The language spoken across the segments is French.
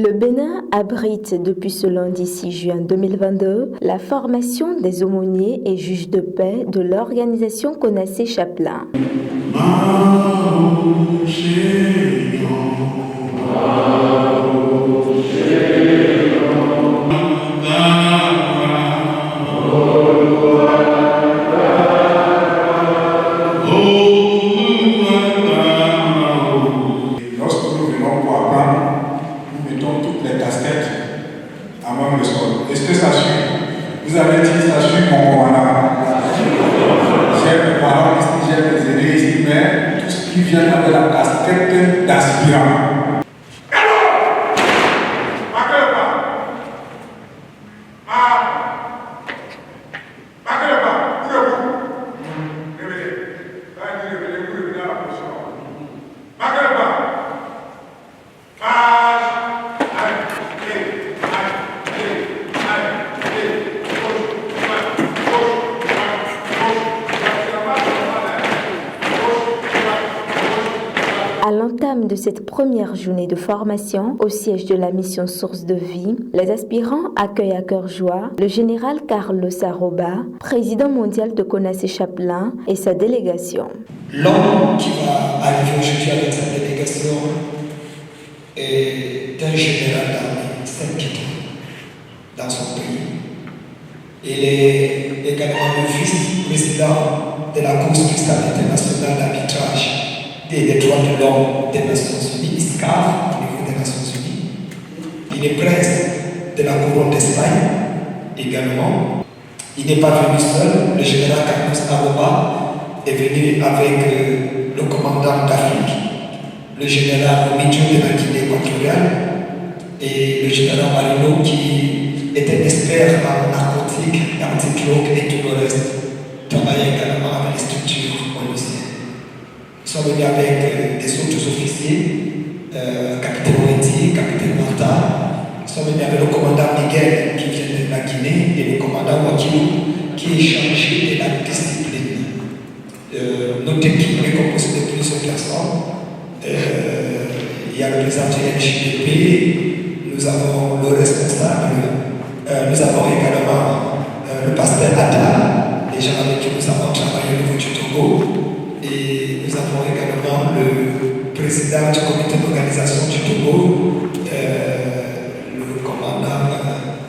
Le Bénin abrite depuis ce lundi 6 juin 2022 la formation des aumôniers et juges de paix de l'organisation Konasé Chaplin. Est-ce que ça suit? Vous avez dit ça suit mon commandant. J'ai mes parents ici, j'ai mes aînés ici, mais tout ce qui vient avec la casquette d'aspirant. À l'entame de cette première journée de formation au siège de la mission Source de Vie, les aspirants accueillent à cœur joie le général Carlos Aroba, président mondial de Konasé Chaplin et sa délégation. L'homme qui va arriver aujourd'hui avec sa délégation est un général d'armée 5 dans son pays. Il est également le vice-président de la Cour spéciale internationale d'arbitrage des droits de l'homme des Nations Unies, ISCAF, au niveau des Nations Unies. Il est prince de la couronne d'Espagne également. Il n'est pas venu seul. Le général Carlos Aroba est venu avec le commandant d'Afrique, le général Midio de la Guinée équatoriale et le général Marino qui est un expert en narcotiques, anti-drogue et tout le reste. Travaille également avec les structures onusiennes. Ils sont venus avec des autres officiers, capitaine Wendy, capitaine Marta. Ils sont venus avec le commandant Miguel qui vient de la Guinée et le commandant Wakilou qui est chargé de la discipline. Notre équipe est composée de plusieurs personnes. Il y a le président du NJDP, nous avons le responsable, nous avons également le pasteur Ada, les gens avec qui nous avons travaillé au niveau du Togo. Et nous avons également le président du comité d'organisation du Togo, le commandant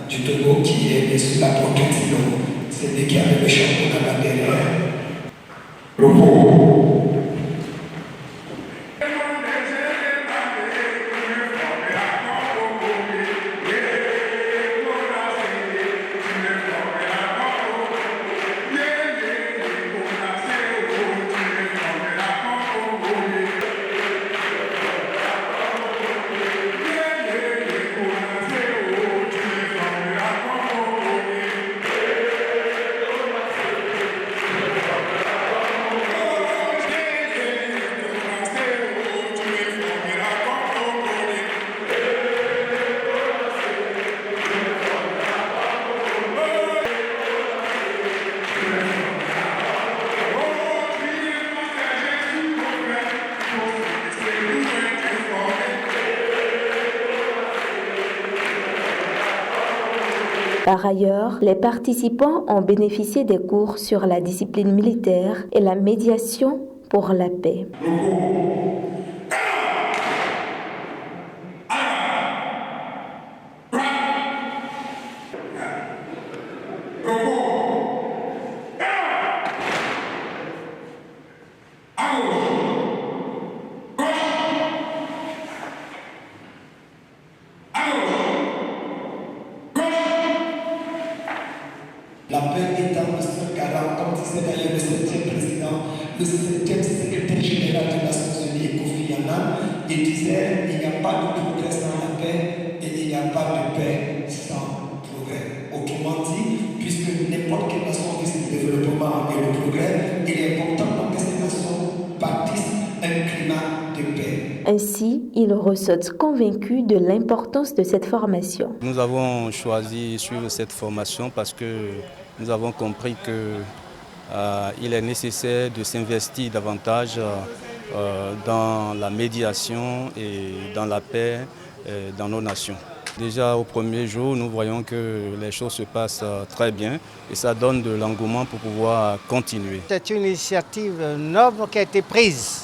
du Togo qui est sur la protection. C'est lui qui avait le championnat derrière. Repos. Par ailleurs, les participants ont bénéficié des cours sur la discipline militaire et la médiation pour la paix. La paix étant le seul garant, comme disait d'ailleurs le 7e président, le 7e secrétaire général des Nations Unies, Kofi Annan, il disait il n'y a pas de progrès sans la paix et il n'y a pas de paix sans progrès. Autrement dit, puisque n'importe quelle nation vise le développement et le progrès, il est important que ces nations bâtissent un climat de paix. Ainsi, il ressort convaincu de l'importance de cette formation. Nous avons choisi de suivre cette formation parce que nous avons compris qu'il est nécessaire de s'investir davantage dans la médiation et dans la paix dans nos nations. Déjà au premier jour, nous voyons que les choses se passent très bien et ça donne de l'engouement pour pouvoir continuer. C'est une initiative noble qui a été prise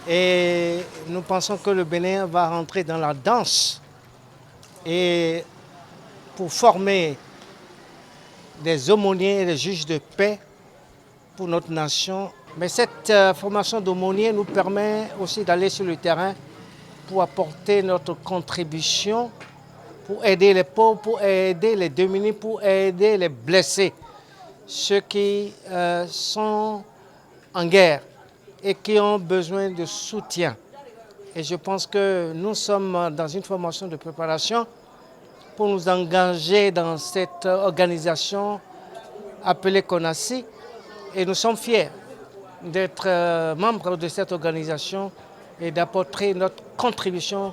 et nous pensons que le Bénin va rentrer dans la danse et pour former des aumôniers et des juges de paix pour notre nation. Mais cette formation d'aumôniers nous permet aussi d'aller sur le terrain pour apporter notre contribution, pour aider les pauvres, pour aider les démunis, pour aider les blessés, ceux qui sont en guerre et qui ont besoin de soutien. Et je pense que nous sommes dans une formation de préparation pour nous engager dans cette organisation appelée CONACYT. Et nous sommes fiers d'être membres de cette organisation et d'apporter notre contribution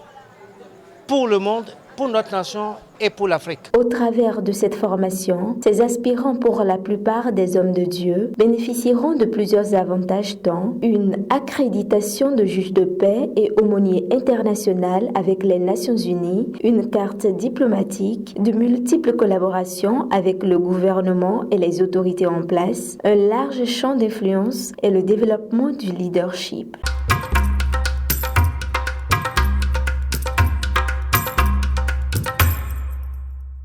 pour le monde, pour notre nation et pour l'Afrique. Au travers de cette formation, ces aspirants, pour la plupart des hommes de Dieu, bénéficieront de plusieurs avantages, dont une accréditation de juge de paix et aumônier international avec les Nations Unies, une carte diplomatique, de multiples collaborations avec le gouvernement et les autorités en place, un large champ d'influence et le développement du leadership.